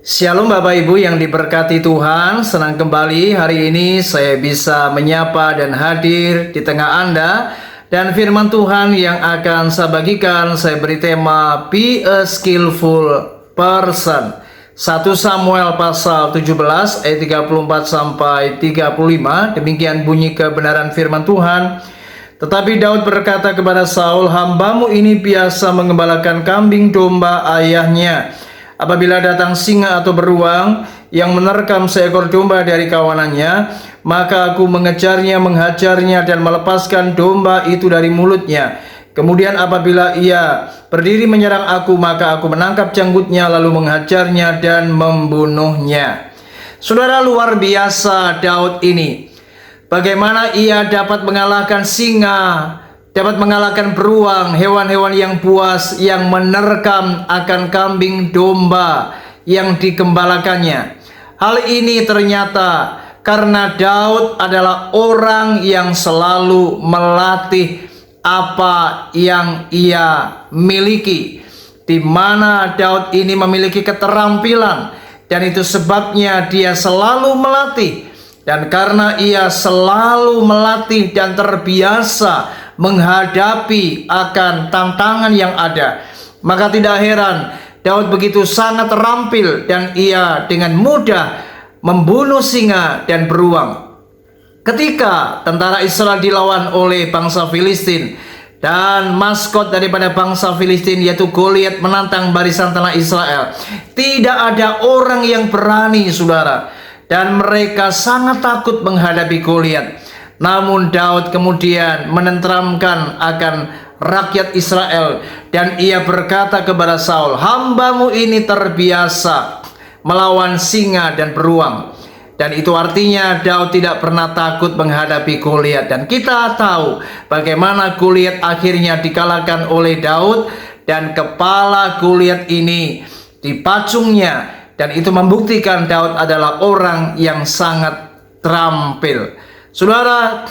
Shalom Bapak Ibu yang diberkati Tuhan, senang kembali hari ini saya bisa menyapa dan hadir di tengah Anda. Dan firman Tuhan yang akan saya bagikan, saya beri tema Be a Skillful Person. 1 Samuel pasal 17 ayat 34 sampai 35, demikian bunyi kebenaran firman Tuhan. Tetapi Daud berkata kepada Saul, "Hambamu ini biasa mengembalakan kambing domba ayahnya. Apabila datang singa atau beruang yang menerkam seekor domba dari kawanannya, maka aku mengejarnya, menghajarnya, dan melepaskan domba itu dari mulutnya. Kemudian apabila ia berdiri menyerang aku, maka aku menangkap janggutnya, lalu menghajarnya dan membunuhnya." Saudara, luar biasa Daud ini. Bagaimana ia dapat mengalahkan singa, dapat mengalahkan beruang, hewan-hewan yang buas yang menerkam akan kambing domba yang digembalakannya. Hal ini ternyata karena Daud adalah orang yang selalu melatih apa yang ia miliki, di mana Daud ini memiliki keterampilan, dan itu sebabnya dia selalu melatih. Dan karena ia selalu melatih dan terbiasa menghadapi akan tantangan yang ada, maka tidak heran Daud begitu sangat terampil dan ia dengan mudah membunuh singa dan beruang. Ketika tentara Israel dilawan oleh bangsa Filistin, dan maskot daripada bangsa Filistin yaitu Goliat menantang barisan tentara Israel, tidak ada orang yang berani, saudara. Dan mereka sangat takut menghadapi Goliat. Namun Daud kemudian menenteramkan akan rakyat Israel, dan ia berkata kepada Saul, "Hambamu ini terbiasa melawan singa dan beruang." Dan itu artinya Daud tidak pernah takut menghadapi Goliat. Dan kita tahu bagaimana Goliat akhirnya dikalahkan oleh Daud, dan kepala Goliat ini dipacungnya. Dan itu membuktikan Daud adalah orang yang sangat terampil. Saudara,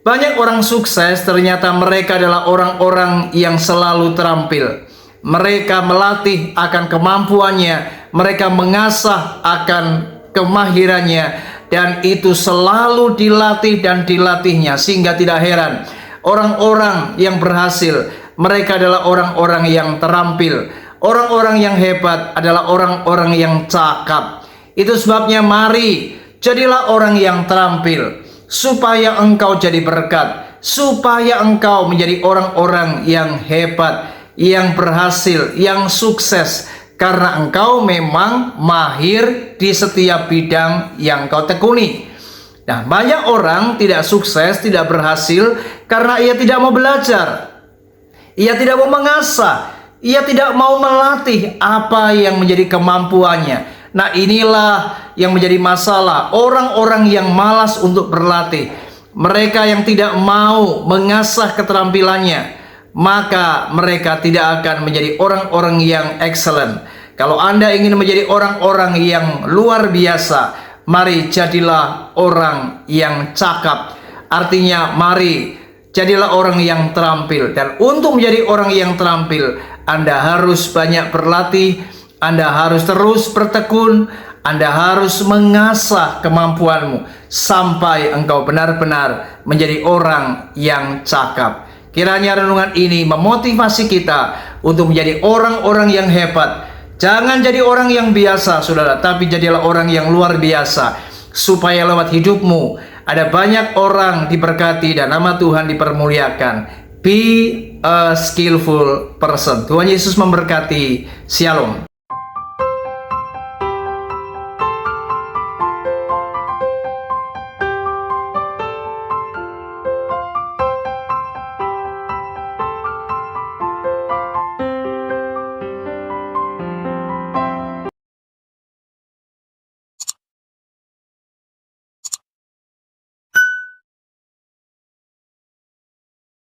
banyak orang sukses ternyata mereka adalah orang-orang yang selalu terampil. Mereka melatih akan kemampuannya, mereka mengasah akan kemahirannya, dan itu selalu dilatih dan dilatihnya. Sehingga tidak heran orang-orang yang berhasil, mereka adalah orang-orang yang terampil. Orang-orang yang hebat adalah orang-orang yang cakap. Itu sebabnya mari jadilah orang yang terampil, supaya engkau jadi berkat, supaya engkau menjadi orang-orang yang hebat, yang berhasil, yang sukses, karena engkau memang mahir di setiap bidang yang kau tekuni. Nah, banyak orang tidak sukses, tidak berhasil karena ia tidak mau belajar, ia tidak mau mengasah, ia tidak mau melatih apa yang menjadi kemampuannya. Nah, inilah yang menjadi masalah orang-orang yang malas untuk berlatih. Mereka yang tidak mau mengasah keterampilannya, maka mereka tidak akan menjadi orang-orang yang excellent. Kalau Anda ingin menjadi orang-orang yang luar biasa, mari jadilah orang yang cakap. Artinya mari jadilah orang yang terampil. Dan untuk menjadi orang yang terampil, Anda harus banyak berlatih, Anda harus terus bertekun, Anda harus mengasah kemampuanmu sampai engkau benar-benar menjadi orang yang cakap. Kiranya renungan ini memotivasi kita untuk menjadi orang-orang yang hebat. Jangan jadi orang yang biasa, saudara, tapi jadilah orang yang luar biasa, supaya lewat hidupmu ada banyak orang diberkati dan nama Tuhan dipermuliakan. Be a skillful person. Tuhan Yesus memberkati. Shalom.